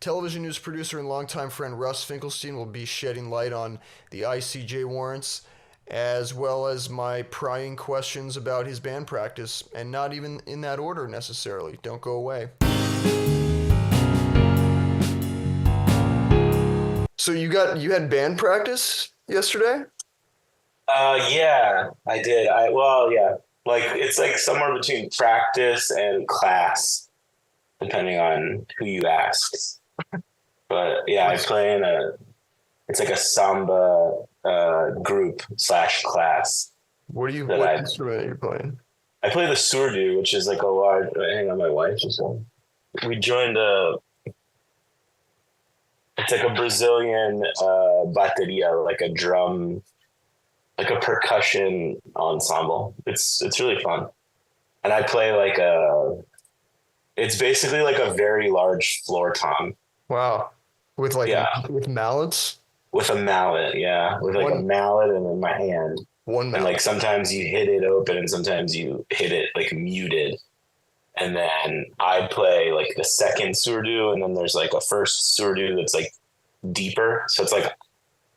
Television news producer and longtime friend Russ Finkelstein will be shedding light on the ICJ warrants, as well as my prying questions about his band practice, and not even in that order necessarily. Don't go away. So you had band practice yesterday? Yeah, I did. Yeah, like it's like somewhere between practice and class, depending on who you ask. But yeah, I play in it's like a samba group slash class that What instrument are you playing? I play the surdu, which is like a large. Hang on, my wife just on. We joined it's like a Brazilian bateria, like a drum, like a percussion ensemble. It's really fun, and I play like it's basically like a very large floor tom. Wow. Yeah, With mallets? with a mallet. Yeah, with like a One mallet and in my hand. one And like mallet. sometimes you hit it open and sometimes you hit it like muted. And then I play like the second surdu, and then there's like a first surdu that's like deeper. So it's like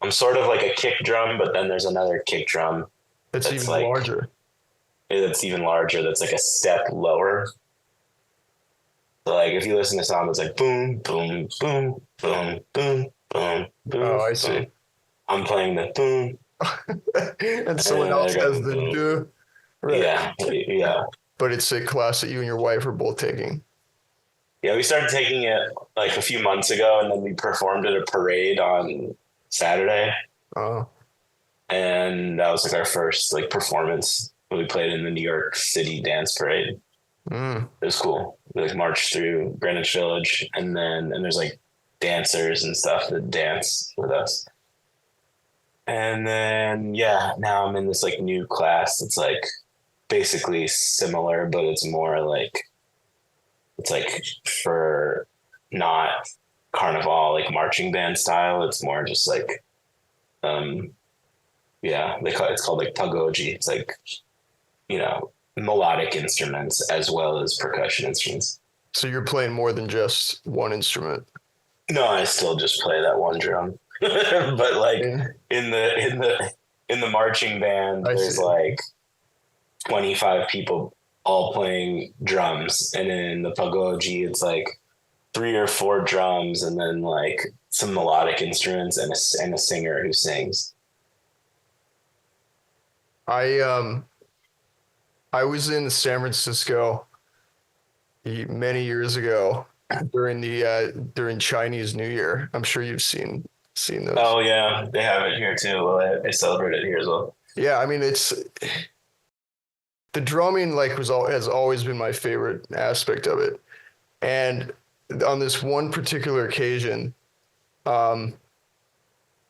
I'm sort of like a kick drum, but then there's another kick drum It's that's even like larger. that's even larger. That's like a step lower. So like if you listen to song, it's like boom, boom, boom, boom, boom, boom, Oh, boom, I boom. see. I'm playing the boom, And and someone then else I has go the boom. duh. Right. Yeah, yeah. But it's a class that you and your wife are both taking. Yeah, we started taking it like a few months ago, and then we performed at a parade on Saturday, Oh. and that was like our first like performance. We played in the New York City Dance Parade. Mm. It was cool. We like marched through Greenwich Village, and there's like dancers and stuff that dance with us. And then yeah, now I'm in this like new class. It's like basically similar, but it's more like it's like for not carnival like marching band style. It's more just like um yeah, it's called like pagoji. It's like, melodic instruments as well as percussion instruments. So you're playing more than just one instrument. No, I still just play that one drum. But like Yeah, in the marching band, I there's see. like 25 people all playing drums, and in the pagoji it's like three or four drums and then like some melodic instruments and a singer who sings. I I was in San Francisco many years ago during Chinese New Year. I'm sure you've seen those. Oh yeah, they have it here too. Well, I celebrate it here as well. Yeah, I mean it's the drumming has always been my favorite aspect of it. And on this one particular occasion, um,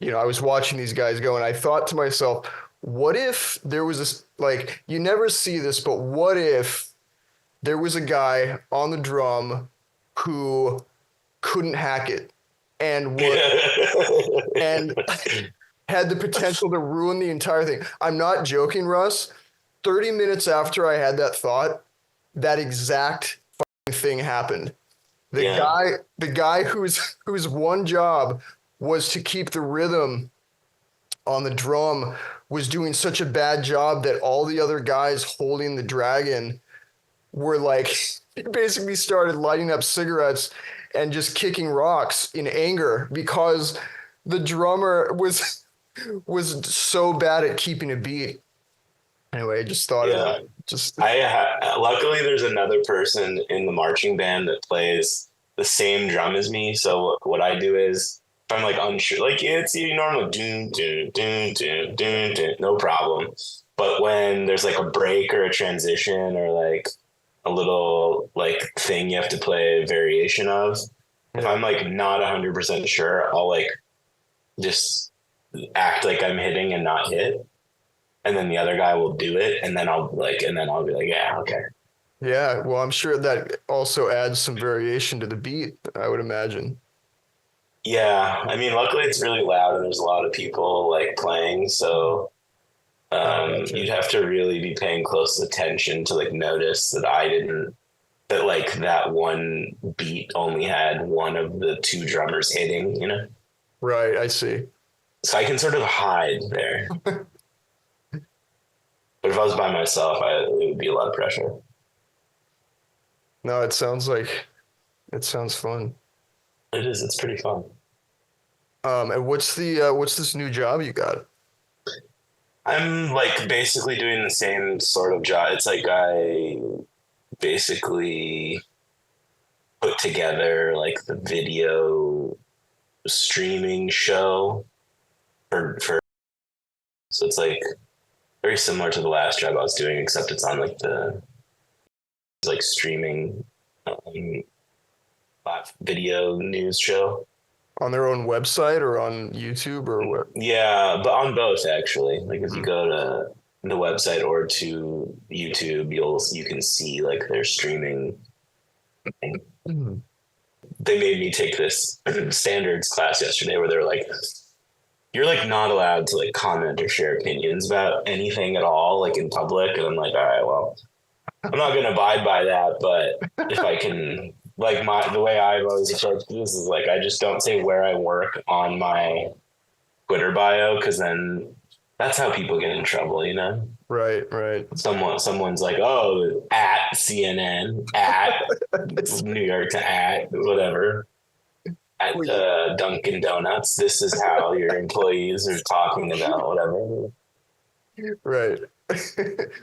I was watching these guys go, and I thought to myself, what if there was this, like, you never see this, but what if there was a guy on the drum who couldn't hack it and would and had the potential to ruin the entire thing? I'm not joking, Russ. 30 minutes after I had that thought, that exact thing happened. Yeah, The guy whose one job was to keep the rhythm on the drum was doing such a bad job that all the other guys holding the dragon were like basically started lighting up cigarettes and just kicking rocks in anger because the drummer was so bad at keeping a beat. Anyway, I just thought of yeah. that. Just Luckily there's another person in the marching band that plays the same drum as me. So what I do is if I'm like unsure, like it's you normally doon doon doon doon doon doon, no problem. But when there's like a break or a transition or like a little like thing you have to play a variation of, if yeah. I'm like not 100% sure, I'll like just act like I'm hitting and not hit, and then the other guy will do it, and then I'll be like, yeah, okay. Yeah, well, I'm sure that also adds some variation to the beat, I would imagine. Yeah, I mean, luckily it's really loud and there's a lot of people like playing, so I gotcha. you'd have to really be paying close attention to like notice that I didn't that like that one beat only had one of the two drummers hitting, you know? Right, I see. So I can sort of hide there. But if I was by myself, it would be a lot of pressure. No, it sounds fun. It is. It's pretty fun. And what's this new job you got? I'm like basically doing the same sort of job. It's like I basically put together like the video streaming show for so it's like very similar to the last job I was doing, except it's on like the like streaming um, video news show. On their own website or on YouTube or where? Yeah, but on both actually. Like if you go to the website or to YouTube, you can see like their streaming thing. Mm. They made me take this standards class yesterday where they're like, you're like not allowed to like comment or share opinions about anything at all, like in public. And I'm like, all right, well, I'm not gonna abide by that, but if I can, like the way I've always approached this is like I just don't say where I work on my Twitter bio because then that's how people get in trouble, you know? Right, right. Someone's like, oh, at CNN, at New York, at whatever, at Dunkin' Donuts. This is how your employees are talking about whatever. Right.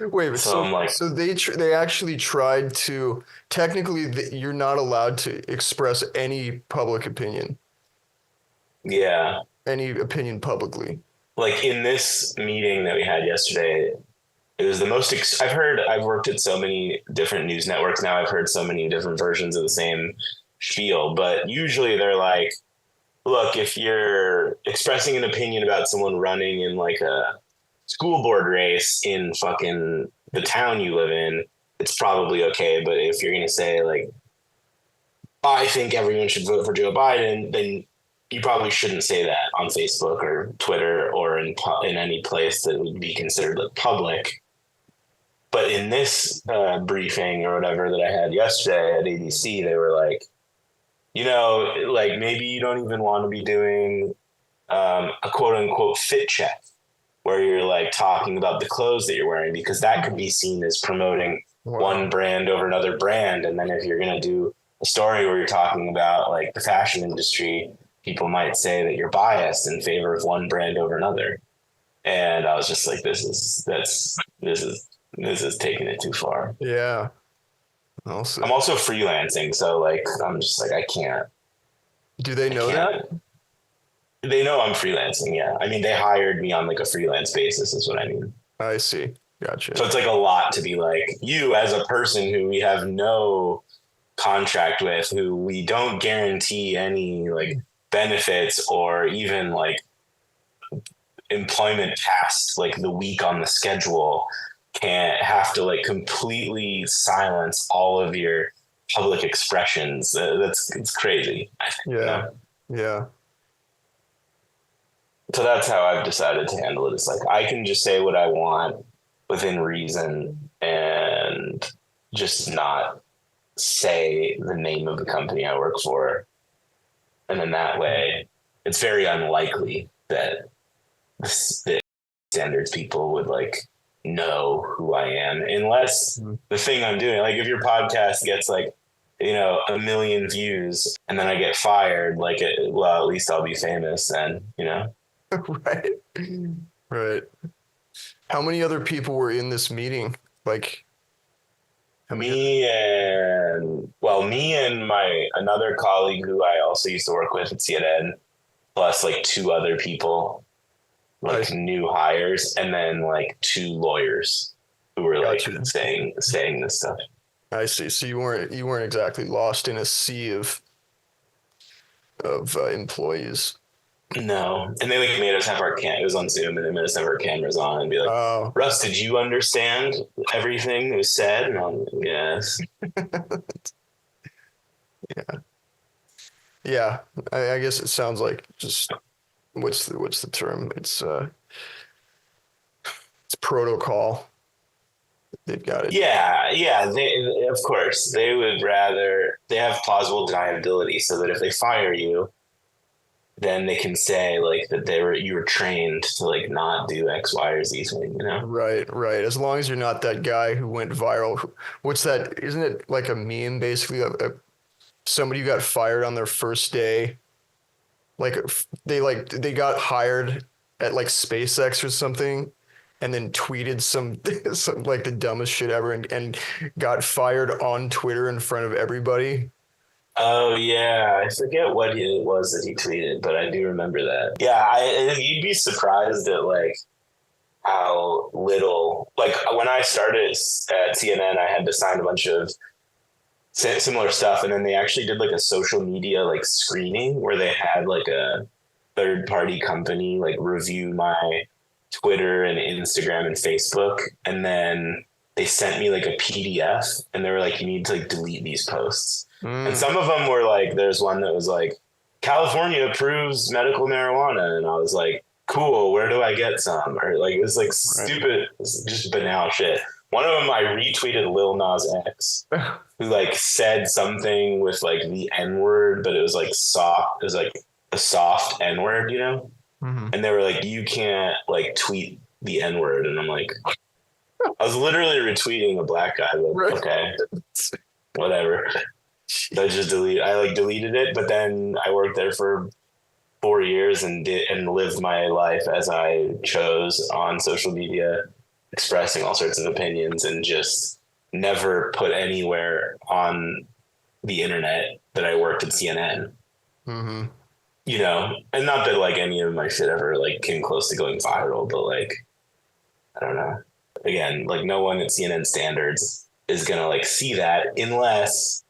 Wait, but So I'm like, so they actually tried to technically you're not allowed to express any public opinion, yeah. any opinion publicly. Like in this meeting that we had yesterday, it was the most. I've worked at so many different news networks now. I've heard so many different versions of the same spiel, but usually they're like, look, if you're expressing an opinion about someone running in like a school board race in fucking the town you live in, it's probably okay. But if you're going to say like, I think everyone should vote for Joe Biden, then you probably shouldn't say that on Facebook or Twitter or in any place that would be considered like public. But in this briefing or whatever that I had yesterday at ABC, they were like, you know, like maybe you don't even want to be doing a quote unquote fit check where you're like talking about the clothes that you're wearing, because that could be seen as promoting one brand over another brand. And then if you're going to do a story where you're talking about like the fashion industry, people might say that you're biased in favor of one brand over another. And I was just like, this is taking it too far. Yeah. Also, I'm also freelancing, so like I'm just like I can't. Do they know that? They know I'm freelancing, yeah. I mean, they hired me on like a freelance basis is what I mean. I see. Gotcha. So it's like a lot to be like, you as a person who we have no contract with, who we don't guarantee any like benefits or even like employment past like the week on the schedule, can't have to like completely silence all of your public expressions. It's crazy. I think, Yeah. you know? Yeah. So that's how I've decided to handle it. It's like I can just say what I want within reason and just not say the name of the company I work for. And then that way, it's very unlikely that the standards people would like know who I am, unless the thing I'm doing, like if your podcast gets like, you know, 1 million views and then I get fired, like, well, at least I'll be famous then, you know? Right. Right. How many other people were in this meeting? Like, me and my another colleague who I also used to work with at CNN, plus like 2 other people, like new hires, and then like 2 lawyers who were like saying this stuff. I see. So you weren't exactly lost in a sea of employees. No, and they like made us have our it was on Zoom, and they made us have our cameras on and be like, Oh. Russ, did you understand everything that was said? And I'm like, yes. Yeah. Yeah. I guess it sounds like just what's the term? It's protocol. they've got it. Yeah. They, of course, they would rather they have plausible deniability, so that if they fire you, then they can say like that you were trained to like not do X, Y, or Z thing. You know? Right, right. As long as you're not that guy who went viral. What's that? Isn't it like a meme basically? Somebody who got fired on their first day, they got hired at like SpaceX or something, and then tweeted some like the dumbest shit ever, and got fired on Twitter in front of everybody. Oh yeah, I forget what it was that he tweeted, but I do remember that. Yeah, you'd be surprised at like how little. Like when I started at CNN, I had to sign a bunch of similar stuff, and then they actually did like a social media like screening where they had like a third party company like review my Twitter and Instagram and Facebook, and then they sent me like a PDF, and they were like, you need to like delete these posts. And Mm, some of them were like, there's one that was like, California approves medical marijuana, and I was like, cool, where do I get some? Or like it was like right. stupid, just banal shit. One of them I retweeted Lil Nas X, who like said something with like the N word, but it was like soft. It was like a soft N word, you know? Mm-hmm. And they were like, you can't like tweet the N word. And I'm like, I was literally retweeting a black guy, but Right. okay, whatever. So I like deleted it, but then I worked there for 4 years and lived my life as I chose on social media, expressing all sorts of opinions and just never put anywhere on the internet that I worked at CNN. Mm-hmm. You know, and not that like any of my shit ever like came close to going viral, but like I don't know. Again, like no one at CNN standards is gonna like see that unless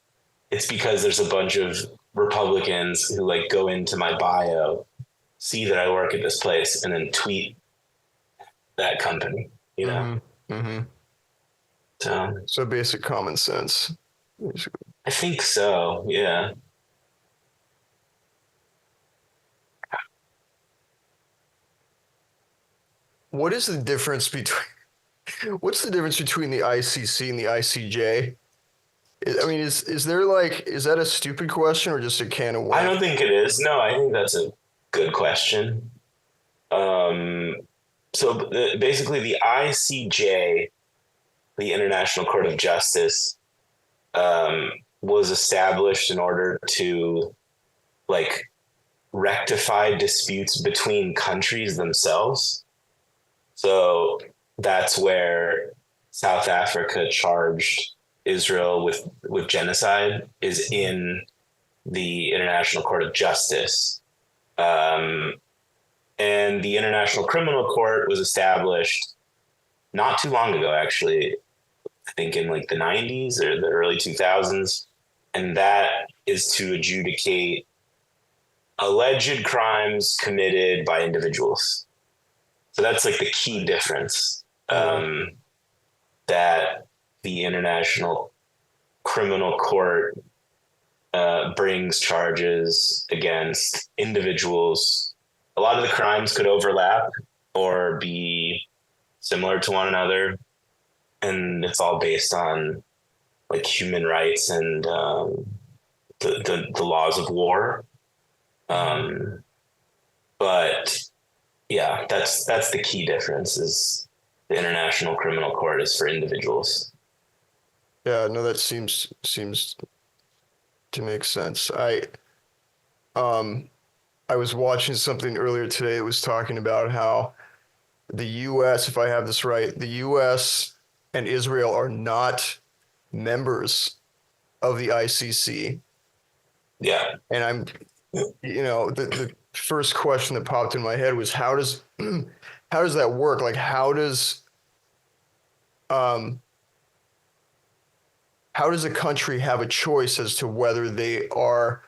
it's because there's a bunch of Republicans who like go into my bio, see that I work at this place, and then tweet that company. You know, Mm-hmm. Mm-hmm. so So basic common sense. I think so. Yeah. What is the difference between what's the difference between the ICC and the ICJ? I mean, is there like is that a stupid question or just a can of I worms? don't think it is. No, I think that's a good question. Um, basically, the ICJ, the International Court of Justice, was established in order to like rectify disputes between countries themselves. So that's where South Africa charged Israel with genocide is in the International Court of Justice. Um, and the International Criminal Court was established not too long ago, actually, I think in like the 90s or the early 2000s. And that is to adjudicate alleged crimes committed by individuals. So that's like the key difference, Yeah. that the International Criminal Court brings charges against individuals. A lot of the crimes could overlap or be similar to one another, and it's all based on like human rights and the laws of war. Um, but yeah, that's the key difference. Is the International Criminal Court is for individuals. Yeah, no, that seems to make sense. Um I was watching something earlier today that was talking about how the US, if I have this right, the US and Israel are not members of the ICC. Yeah. And the first question that popped in my head was how does that work? Like um how does a country have a choice as to whether they are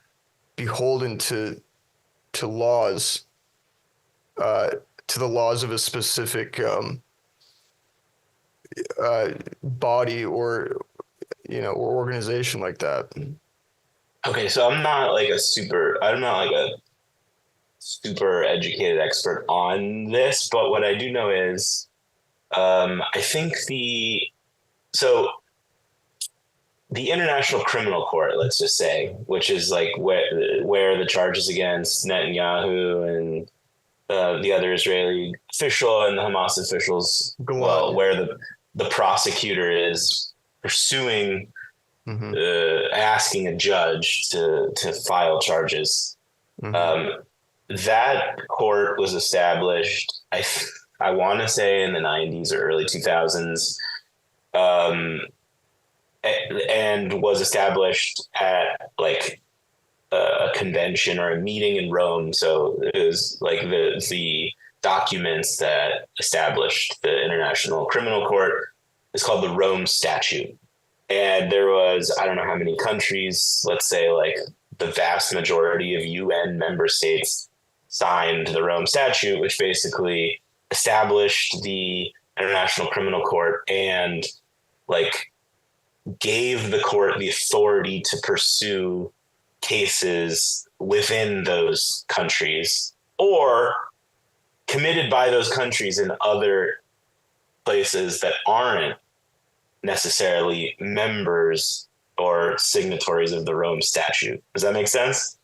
beholden to laws uh, to the laws of a specific body or or organization like that? Okay, so I'm not like a super educated expert on this, but what I do know is I think So the International Criminal Court, let's just say, which is like where the charges against Netanyahu and the other Israeli official and the Hamas officials, where the prosecutor is pursuing, asking a judge to file charges. That court was established, I want to say in the 90s or early 2000s, and was established at like a convention or a meeting in Rome. So it was like the documents that established the International Criminal Court is called the Rome Statute. And there was, I don't know how many countries, let's say like the vast majority of UN member states signed the Rome Statute, which basically established the International Criminal Court and like gave the court the authority to pursue cases within those countries or committed by those countries in other places that aren't necessarily members or signatories of the Rome Statute. Does that make sense?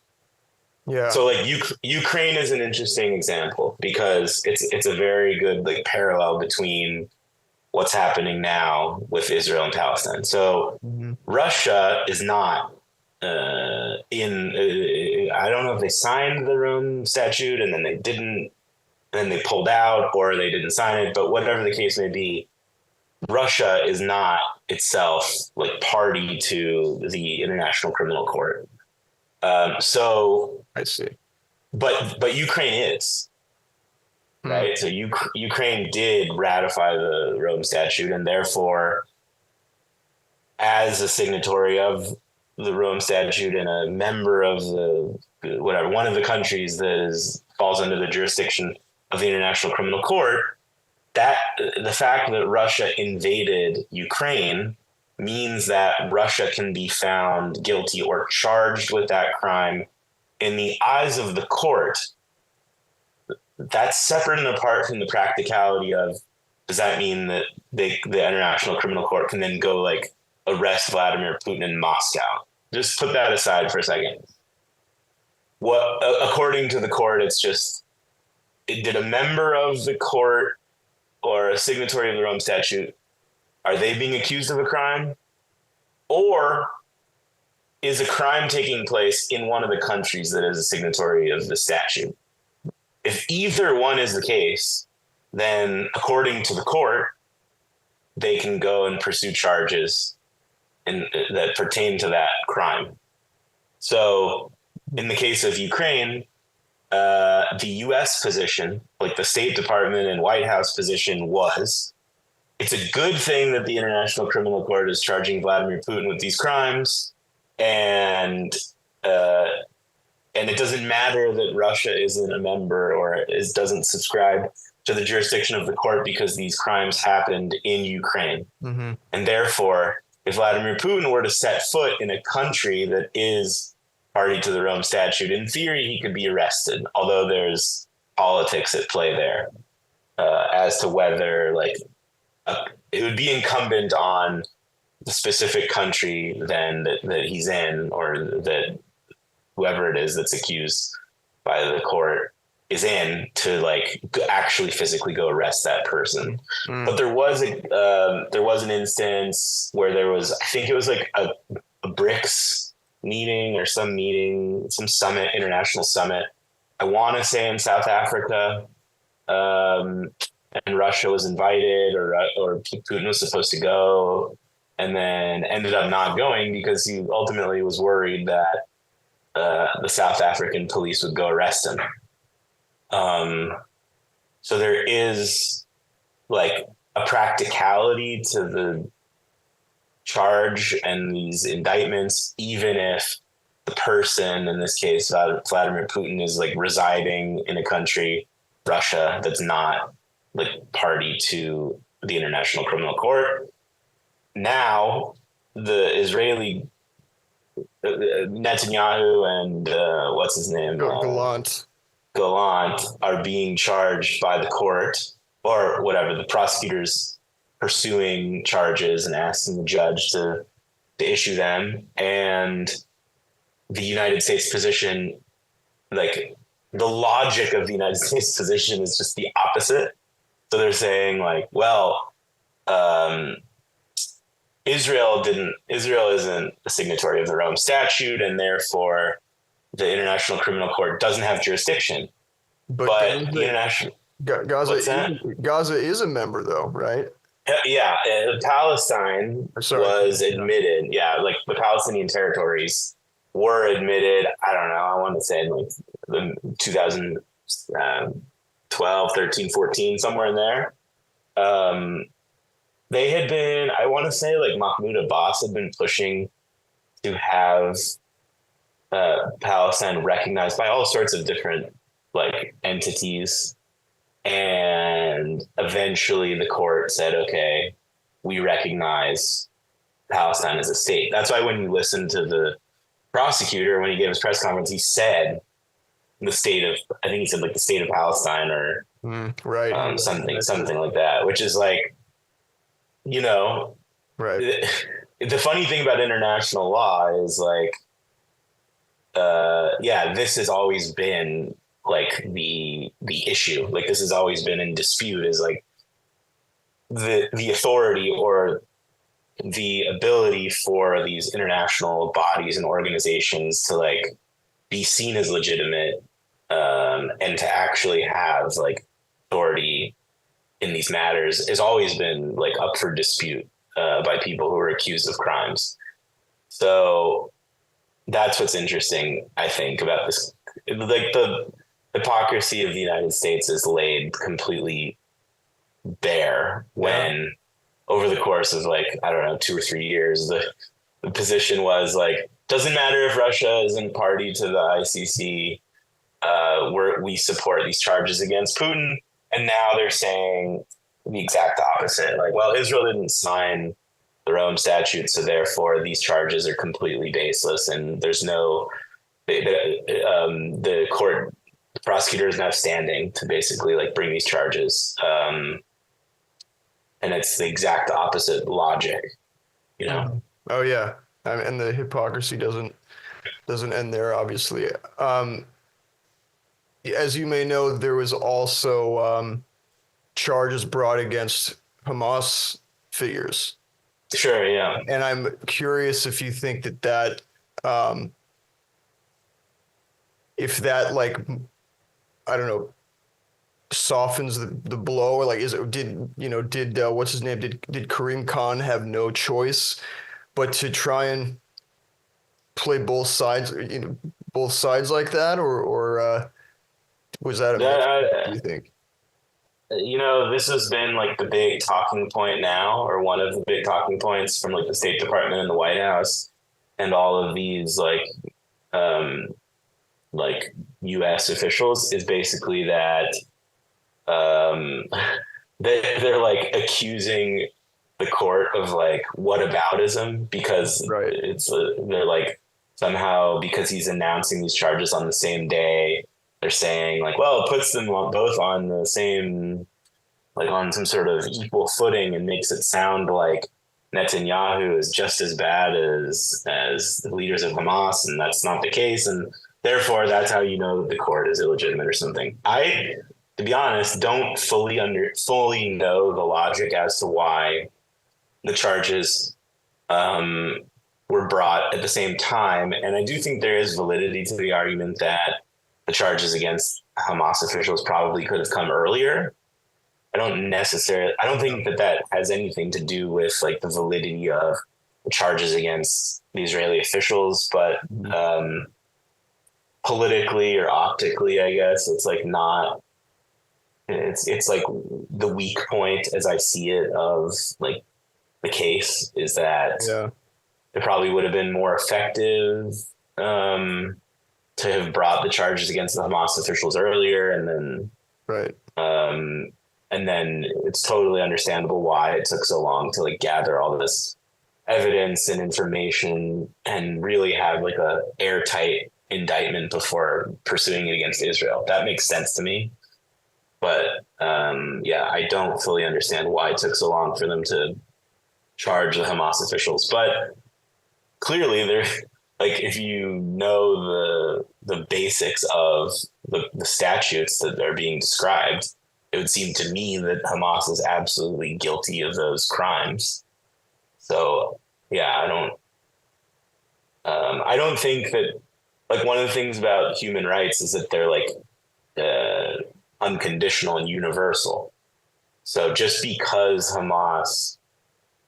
Yeah. So like Ukraine is an interesting example because it's a very good like parallel between what's happening now with Israel and Palestine. So Russia is not I don't know if they signed the Rome Statute and then they didn't, and then they pulled out or they didn't sign it, but whatever the case may be, Russia is not itself like party to the International Criminal Court. So I see. But Ukraine is, right? So Ukraine did ratify the Rome Statute, and therefore, as a signatory of the Rome Statute and a member of one of the countries that falls under the jurisdiction of the International Criminal Court, that the fact that Russia invaded Ukraine means that Russia can be found guilty or charged with that crime in the eyes of the court. That's separate and apart from the practicality of, does that mean that the International Criminal Court can then go like arrest Vladimir Putin in Moscow? Just put that aside for a second. According to the court, it's just, did a member of the court or a signatory of the Rome Statute, are they being accused of a crime? Or is a crime taking place in one of the countries that is a signatory of the statute? If either one is the case, then according to the court, they can go and pursue charges that pertain to that crime. So in the case of Ukraine, the U.S. position, like the State Department and White House position was, it's a good thing that the International Criminal Court is charging Vladimir Putin with these crimes, and it doesn't matter that Russia isn't a member or doesn't subscribe to the jurisdiction of the court because these crimes happened in Ukraine. And therefore, if Vladimir Putin were to set foot in a country that is party to the Rome Statute, in theory, he could be arrested, although there's politics at play there as to whether it would be incumbent on the specific country then that he's in, or that whoever it is that's accused by the court is in, to actually physically go arrest that person. But there was an instance where there was, I think it was like a BRICS meeting or some summit, international summit, I want to say in South Africa, and Russia was invited, or Putin was supposed to go, and then ended up not going because he ultimately was worried that the South African police would go arrest him. So there is like a practicality to the charge and these indictments, even if the person, in this case, Vladimir Putin, is like residing in a country, Russia, that's not like party to the International Criminal Court. Now, the Israeli Netanyahu and what's his name? Gallant are being charged by the court, or whatever, the prosecutors pursuing charges and asking the judge to issue them. And the United States position, like the logic of the United States position is just the opposite. So they're saying like, well, Israel isn't a signatory of the Rome Statute, and therefore the International Criminal Court doesn't have jurisdiction. But the international Gaza is a member, though, right? Yeah, Palestine was admitted. Yeah, like the Palestinian territories were admitted. I don't know. I want to say in like the 2012, 13, 14, somewhere in there. They had been, I want to say, like Mahmoud Abbas had been pushing to have Palestine recognized by all sorts of different like entities. And eventually the court said, okay, we recognize Palestine as a state. That's why when you listen to the prosecutor, when he gave his press conference, he said I think he said like the state of Palestine or something like that, which is like, you know, right. The funny thing about international law is like, this has always been like the issue. Like this has always been in dispute is like the authority or the ability for these international bodies and organizations to like be seen as legitimate and to actually have like authority in these matters has always been like up for dispute by people who are accused of crimes. So that's what's interesting, I think, about this. Like the hypocrisy of the United States is laid completely bare when over the course of like, I don't know, 2 or 3 years, the position was like, doesn't matter if Russia isn't party to the ICC, we support these charges against Putin. And now they're saying the exact opposite. Like, well, Israel didn't sign the Rome Statute, so therefore these charges are completely baseless, and there's no the court, the prosecutor is now standing to basically like bring these charges, and it's the exact opposite logic, you know. Oh yeah, and the hypocrisy doesn't end there, obviously. As you may know, there was also charges brought against Hamas figures. Sure, yeah. And I'm curious if you think that if that like, I don't know, softens the blow, or like did what's his name, did Karim Khan have no choice but to try and play both sides like that, or was that do you think? You know, this has been like the big talking point now, or one of the big talking points from like the State Department and the White House and all of these like U.S. officials, is basically that they're like accusing the court of like whataboutism, because they're like somehow, because he's announcing these charges on the same day, they're saying like, well, it puts them both on the same, like on some sort of equal footing, and makes it sound like Netanyahu is just as bad as the leaders of Hamas, and that's not the case, and therefore that's how you know the court is illegitimate or something. I, to be honest, don't fully know the logic as to why the charges were brought at the same time, and I do think there is validity to the argument that the charges against Hamas officials probably could have come earlier. I don't think that has anything to do with like the validity of the charges against the Israeli officials, but politically or optically, I guess it's like not, it's like the weak point, as I see it, of like the case is that it probably would have been more effective to have brought the charges against the Hamas officials earlier, and then and then it's totally understandable why it took so long to like gather all this evidence and information and really have like a airtight indictment before pursuing it against Israel. That makes sense to me. But yeah, I don't fully understand why it took so long for them to charge the Hamas officials. But clearly, they're like, if you know the basics of the statutes that are being described, it would seem to me that Hamas is absolutely guilty of those crimes. So yeah, I don't think that, like, one of the things about human rights is that they're like unconditional and universal. So just because Hamas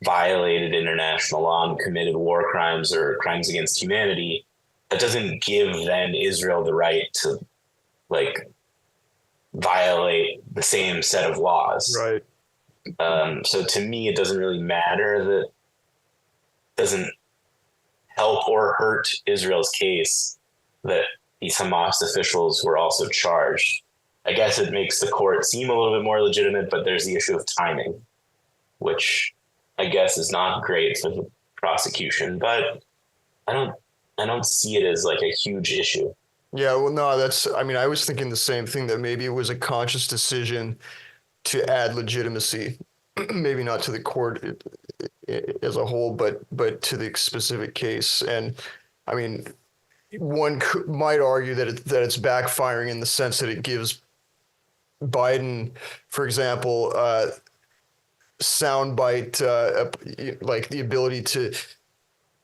violated international law and committed war crimes or crimes against humanity, that doesn't give then Israel the right to like violate the same set of laws. Right. So to me, it doesn't really matter. That doesn't help or hurt Israel's case that these Hamas officials were also charged. I guess it makes the court seem a little bit more legitimate, but there's the issue of timing, which I guess is not great for the prosecution, but I don't see it as like a huge issue. Yeah, well, no, I mean, I was thinking the same thing, that maybe it was a conscious decision to add legitimacy, maybe not to the court as a whole, but to the specific case. And I mean, one might argue that it's backfiring in the sense that it gives Biden, for example, soundbite, like the ability to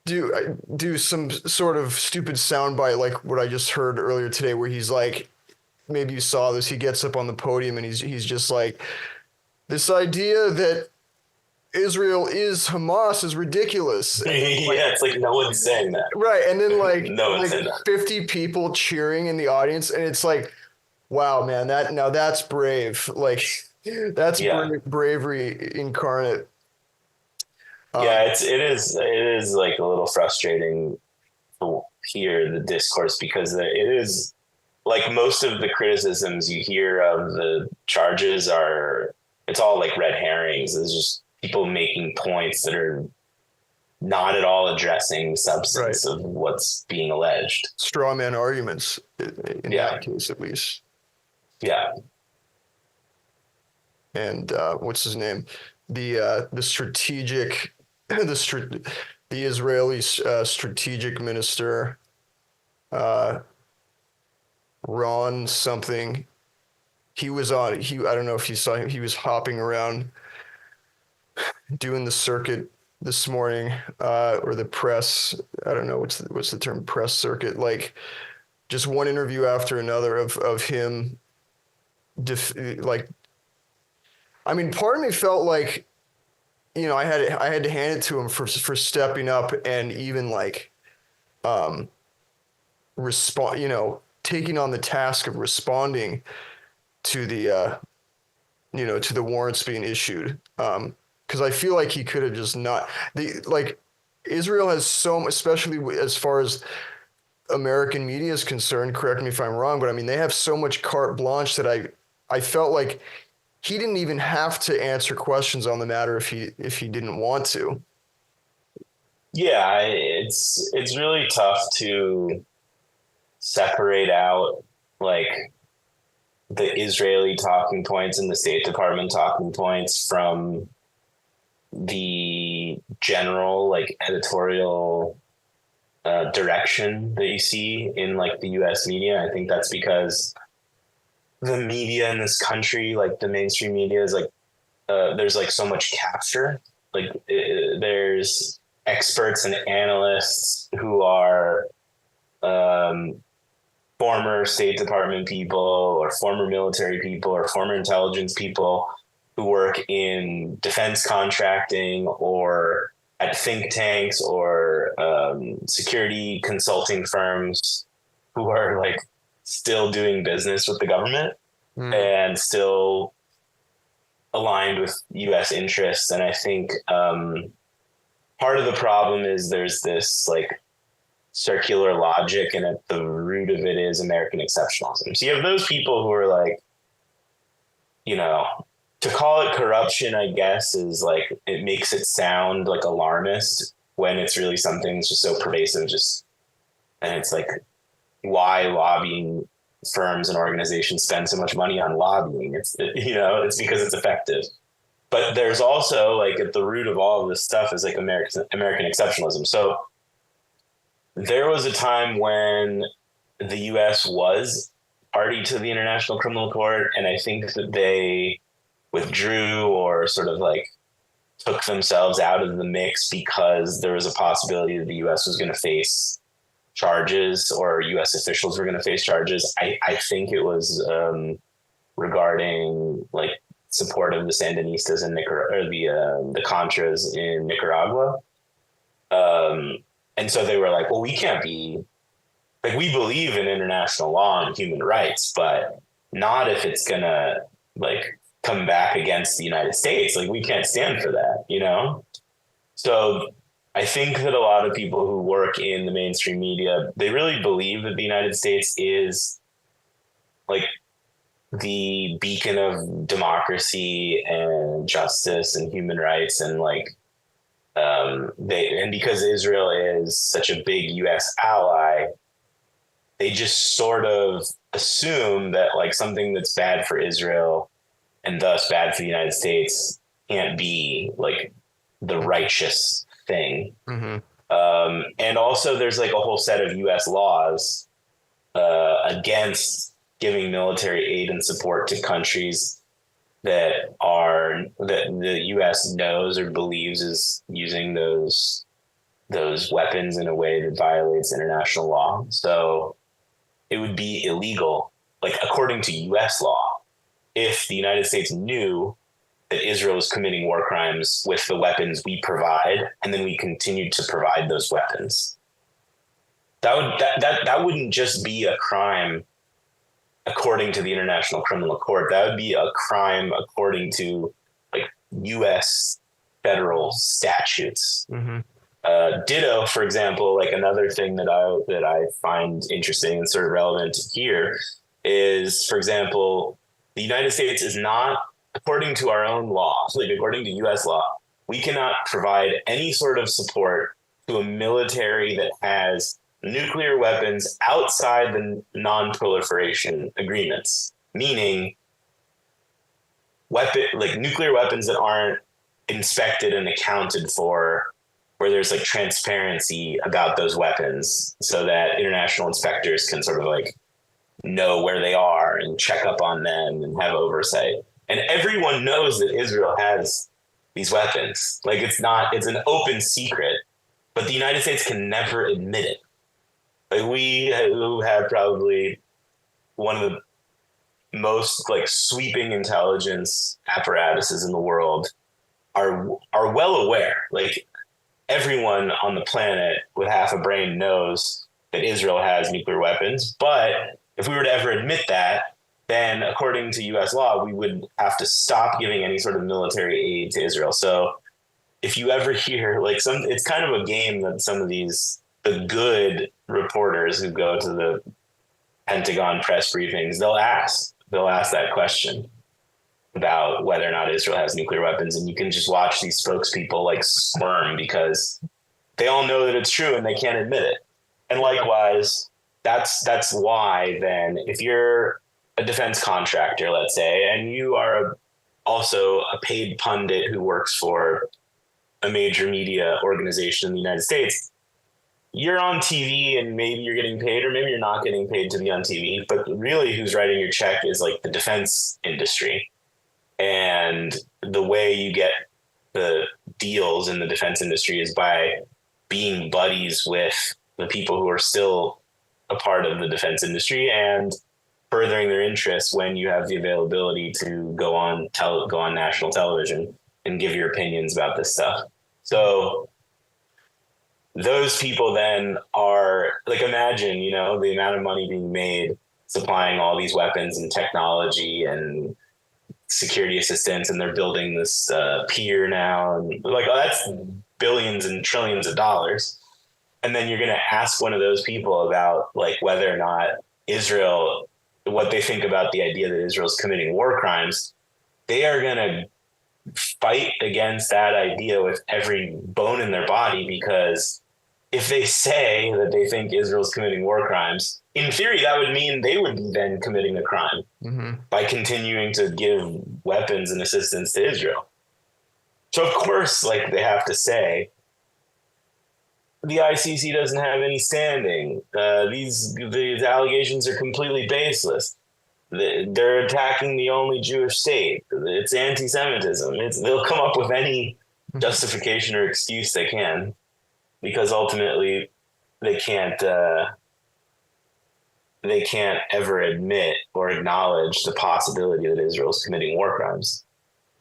do some sort of stupid soundbite, like what I just heard earlier today, where he's like, maybe you saw this, he gets up on the podium and he's just like, this idea that Israel is Hamas is ridiculous. Yeah, it's like no one's saying that. Right, and then like no one's saying that. 50 people cheering in the audience, and it's like, wow, man, that's brave. Like that's bravery incarnate. Yeah, it is like a little frustrating to hear the discourse, because it is like most of the criticisms you hear of the charges it's all like red herrings. It's just people making points that are not at all addressing the substance of what's being alleged. Straw man arguments in that case, at least. Yeah. And what's his name? The strategic, the Israeli strategic minister, Ron something. I don't know if you saw him. He was hopping around doing the circuit this morning, or the press. I don't know what's the term, press circuit. Like just one interview after another of him. I mean, part of me felt like, I had to hand it to him for stepping up and even like, taking on the task of responding to the, to the warrants being issued. Because I feel like he could have just not. Israel has especially as far as American media is concerned, correct me if I'm wrong, but I mean, they have so much carte blanche that I felt like he didn't even have to answer questions on the matter if he didn't want to. Yeah, it's really tough to separate out like the Israeli talking points and the State Department talking points from the general like editorial direction that you see in like the U.S. media. I think that's because the media in this country, like the mainstream media, is like there's like so much capture. Like there's experts and analysts who are former State Department people or former military people or former intelligence people who work in defense contracting or at think tanks or security consulting firms who are like still doing business with the government and still aligned with U.S. interests. And I think part of the problem is there's this like circular logic, and at the root of it is American exceptionalism. So you have those people who are like, to call it corruption, I guess, is like, it makes it sound like alarmist when it's really something that's just so pervasive. And it's like, why lobbying firms and organizations spend so much money on lobbying. It's because it's effective. But there's also like at the root of all of this stuff is like American exceptionalism. So there was a time when the U.S. was party to the International Criminal Court, and I think that they withdrew or sort of like took themselves out of the mix because there was a possibility that the U.S. was going to face charges, or U.S. officials were going to face charges. I think it was regarding like support of the Sandinistas in Nicaragua, or the Contras in Nicaragua. And so they were like, well, we can't be like, we believe in international law and human rights, but not if it's gonna like come back against the United States. Like, we can't stand for that, you know? So I think that a lot of people who work in the mainstream media, they really believe that the United States is like the beacon of democracy and justice and human rights, and like because Israel is such a big U.S. ally, they just sort of assume that like something that's bad for Israel and thus bad for the United States can't be like the righteous thing. Mm-hmm. And also there's like a whole set of U.S. laws against giving military aid and support to countries that the U.S. knows or believes is using those weapons in a way that violates international law. So it would be illegal, like according to U.S. law, if the United States knew that Israel was committing war crimes with the weapons we provide, and then we continued to provide those weapons. That wouldn't just be a crime according to the International Criminal Court. That would be a crime according to like U.S. federal statutes. Mm-hmm. Ditto, for example, like another thing that I find interesting and sort of relevant here is, for example, the United States is not, according to our own law, like according to U.S. law, we cannot provide any sort of support to a military that has nuclear weapons outside the non-proliferation agreements, meaning nuclear weapons that aren't inspected and accounted for, where there's like transparency about those weapons so that international inspectors can sort of like know where they are and check up on them and have oversight. And everyone knows that Israel has these weapons. Like, it's an open secret, but the United States can never admit it. Like, we who have probably one of the most like sweeping intelligence apparatuses in the world are well aware. Like, everyone on the planet with half a brain knows that Israel has nuclear weapons. But if we were to ever admit that, then according to U.S. law, we would have to stop giving any sort of military aid to Israel. So if you ever hear like it's kind of a game that some of the good reporters who go to the Pentagon press briefings, they'll ask that question about whether or not Israel has nuclear weapons. And you can just watch these spokespeople like squirm because they all know that it's true and they can't admit it. And likewise, that's why then if you're a defense contractor, let's say, and you are also a paid pundit who works for a major media organization in the United States, you're on TV and maybe you're getting paid or maybe you're not getting paid to be on TV, but really who's writing your check is like the defense industry. And the way you get the deals in the defense industry is by being buddies with the people who are still a part of the defense industry and furthering their interests when you have the availability to go on national television and give your opinions about this stuff. So those people then are like, imagine, the amount of money being made supplying all these weapons and technology and security assistance, and they're building this pier now, and like, oh, that's billions and trillions of dollars. And then you're going to ask one of those people about like whether or not Israel, what they think about the idea that Israel's committing war crimes. They are going to fight against that idea with every bone in their body, because if they say that they think Israel's committing war crimes, in theory, that would mean they would be then committing a crime by continuing to give weapons and assistance to Israel. So of course, like they have to say, the ICC doesn't have any standing. These allegations are completely baseless. They're attacking the only Jewish state. It's anti-Semitism. They'll come up with any justification or excuse they can, because ultimately they can't ever admit or acknowledge the possibility that Israel's committing war crimes.